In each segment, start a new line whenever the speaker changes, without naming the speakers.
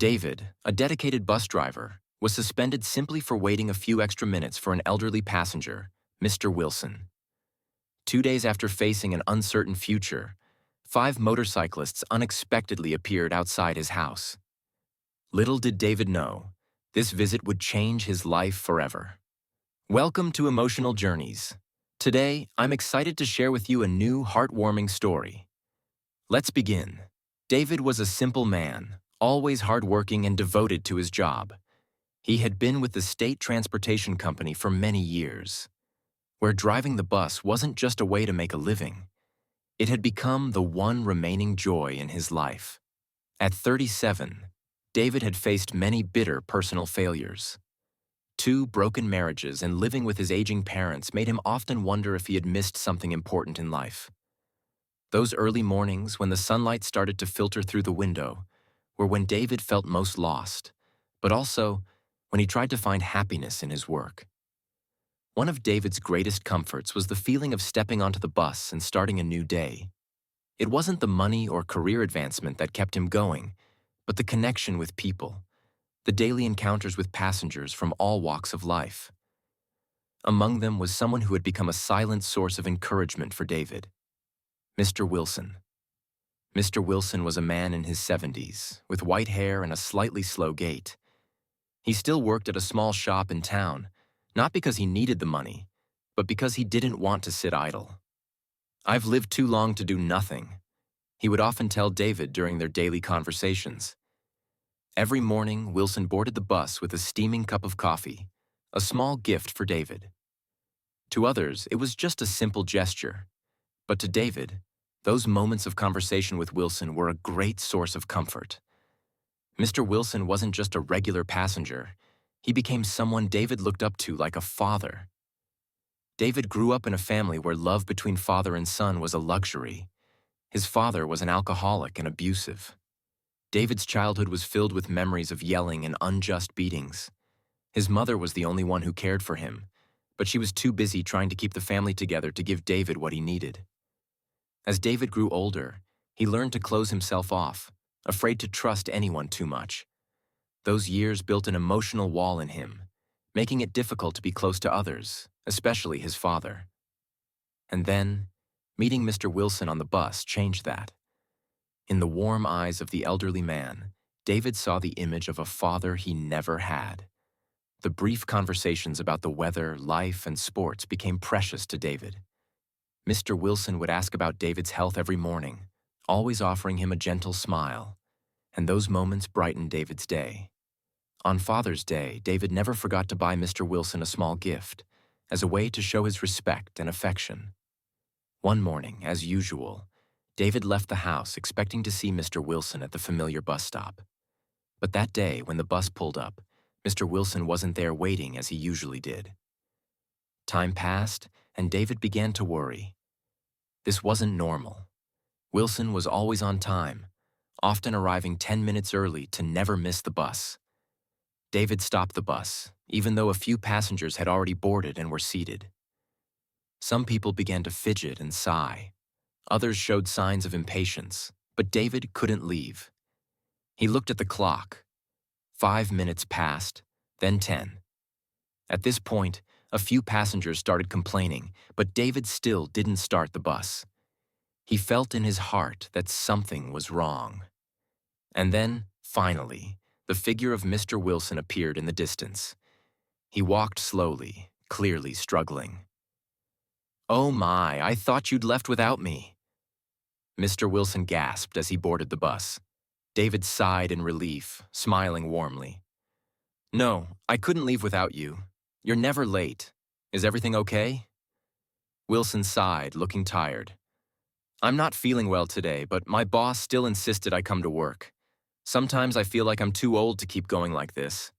David, a dedicated bus driver, was suspended simply for waiting a few extra minutes for an elderly passenger, Mr. Wilson. 2 days after facing an uncertain future, 5 motorcyclists unexpectedly appeared outside his house. Little did David know, this visit would change his life forever. Welcome to Emotional Journeys. Today, I'm excited to share with you a new, heartwarming story. Let's begin. David was a simple man, always hardworking and devoted to his job. He had been with the state transportation company for many years, where driving the bus wasn't just a way to make a living. It had become the one remaining joy in his life. At 37, David had faced many bitter personal failures. 2 broken marriages and living with his aging parents made him often wonder if he had missed something important in life. Those early mornings when the sunlight started to filter through the window were when David felt most lost, but also when he tried to find happiness in his work. One of David's greatest comforts was the feeling of stepping onto the bus and starting a new day. It wasn't the money or career advancement that kept him going, but the connection with people, the daily encounters with passengers from all walks of life. Among them was someone who had become a silent source of encouragement for David. Mr. Wilson. Mr. Wilson was a man in his 70s, with white hair and a slightly slow gait. He still worked at a small shop in town, not because he needed the money, but because he didn't want to sit idle. "I've lived too long to do nothing," he would often tell David during their daily conversations. Every morning, Wilson boarded the bus with a steaming cup of coffee, a small gift for David. To others, it was just a simple gesture, but to David, those moments of conversation with Wilson were a great source of comfort. Mr. Wilson wasn't just a regular passenger. He became someone David looked up to like a father. David grew up in a family where love between father and son was a luxury. His father was an alcoholic and abusive. David's childhood was filled with memories of yelling and unjust beatings. His mother was the only one who cared for him, but she was too busy trying to keep the family together to give David what he needed. As David grew older, he learned to close himself off, afraid to trust anyone too much. Those years built an emotional wall in him, making it difficult to be close to others, especially his father. And then, meeting Mr. Wilson on the bus changed that. In the warm eyes of the elderly man, David saw the image of a father he never had. The brief conversations about the weather, life, and sports became precious to David. Mr. Wilson would ask about David's health every morning, always offering him a gentle smile, and those moments brightened David's day. On Father's Day, David never forgot to buy Mr. Wilson a small gift, as a way to show his respect and affection. One morning, as usual, David left the house expecting to see Mr. Wilson at the familiar bus stop. But that day, when the bus pulled up, Mr. Wilson wasn't there waiting as he usually did. Time passed, and David began to worry. This wasn't normal. Wilson was always on time, often arriving 10 minutes early to never miss the bus. David stopped the bus, even though a few passengers had already boarded and were seated. Some people began to fidget and sigh. Others showed signs of impatience, but David couldn't leave. He looked at the clock. 5 minutes passed, then 10. At this point, a few passengers started complaining, but David still didn't start the bus. He felt in his heart that something was wrong. And then, finally, the figure of Mr. Wilson appeared in the distance. He walked slowly, clearly struggling. "Oh my, I thought you'd left without me." Mr. Wilson gasped as he boarded the bus. David sighed in relief, smiling warmly. "No, I couldn't leave without you. You're never late. Is everything okay?" Wilson sighed, looking tired. "I'm not feeling well today, but my boss still insisted I come to work. Sometimes I feel like I'm too old to keep going like this."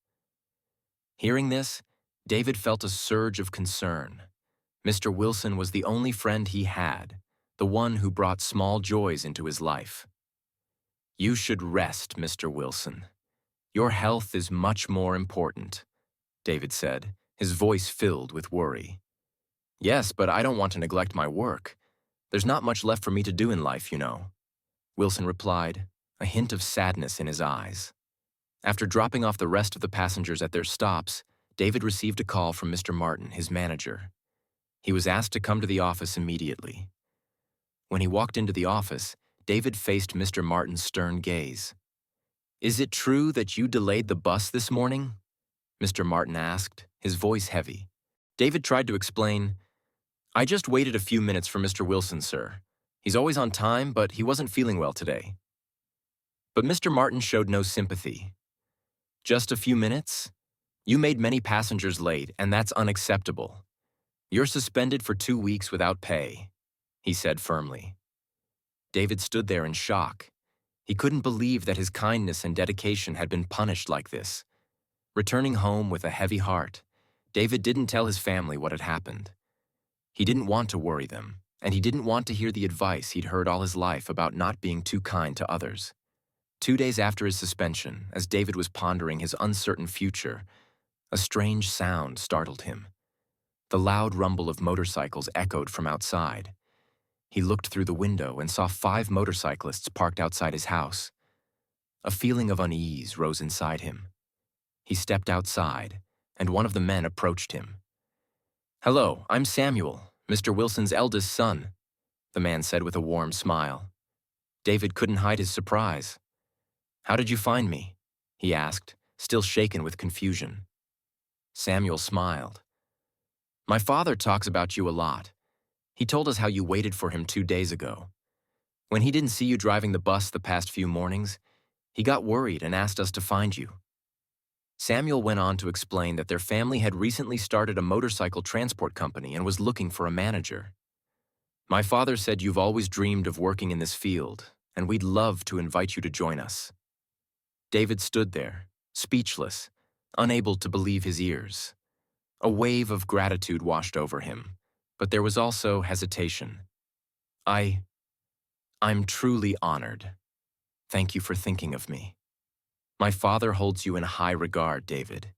Hearing this, David felt a surge of concern. Mr. Wilson was the only friend he had, the one who brought small joys into his life. "You should rest, Mr. Wilson. Your health is much more important," David said, his voice filled with worry. "Yes, but I don't want to neglect my work. There's not much left for me to do in life, you know," Wilson replied, a hint of sadness in his eyes. After dropping off the rest of the passengers at their stops, David received a call from Mr. Martin, his manager. He was asked to come to the office immediately. When he walked into the office, David faced Mr. Martin's stern gaze. "Is it true that you delayed the bus this morning?" Mr. Martin asked, his voice heavy. David tried to explain, "I just waited a few minutes for Mr. Wilson, sir. He's always on time, but he wasn't feeling well today." But Mr. Martin showed no sympathy. "Just a few minutes? You made many passengers late, and that's unacceptable. You're suspended for 2 weeks without pay," he said firmly. David stood there in shock. He couldn't believe that his kindness and dedication had been punished like this. Returning home with a heavy heart, David didn't tell his family what had happened. He didn't want to worry them, and he didn't want to hear the advice he'd heard all his life about not being too kind to others. 2 days after his suspension, as David was pondering his uncertain future, a strange sound startled him. The loud rumble of motorcycles echoed from outside. He looked through the window and saw 5 motorcyclists parked outside his house. A feeling of unease rose inside him. He stepped outside, and one of the men approached him. "Hello, I'm Samuel, Mr. Wilson's eldest son," the man said with a warm smile. David couldn't hide his surprise. "How did you find me?" he asked, still shaken with confusion. Samuel smiled. "My father talks about you a lot. He told us how you waited for him 2 days ago. When he didn't see you driving the bus the past few mornings, he got worried and asked us to find you." Samuel went on to explain that their family had recently started a motorcycle transport company and was looking for a manager. "My father said you've always dreamed of working in this field, and we'd love to invite you to join us." David stood there, speechless, unable to believe his ears. A wave of gratitude washed over him, but there was also hesitation. I'm truly honored. Thank you for thinking of me. My father holds you in high regard, David.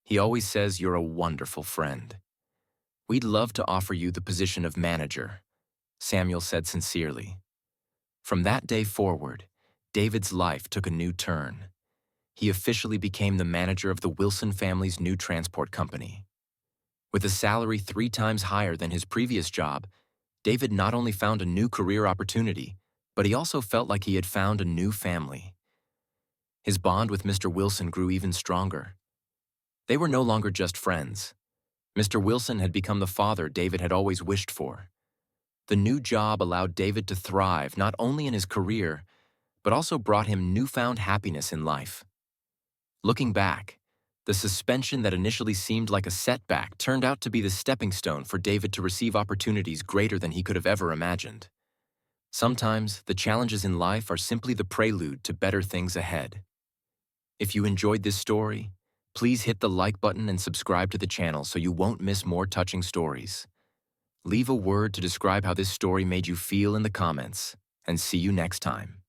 He always says you're a wonderful friend. We'd love to offer you the position of manager," Samuel said sincerely. From that day forward, David's life took a new turn. He officially became the manager of the Wilson family's new transport company. With a salary 3 times higher than his previous job, David not only found a new career opportunity, but he also felt like he had found a new family. His bond with Mr. Wilson grew even stronger. They were no longer just friends. Mr. Wilson had become the father David had always wished for. The new job allowed David to thrive not only in his career, but also brought him newfound happiness in life. Looking back, the suspension that initially seemed like a setback turned out to be the stepping stone for David to receive opportunities greater than he could have ever imagined. Sometimes, the challenges in life are simply the prelude to better things ahead. If you enjoyed this story, please hit the like button and subscribe to the channel so you won't miss more touching stories. Leave a word to describe how this story made you feel in the comments, and see you next time.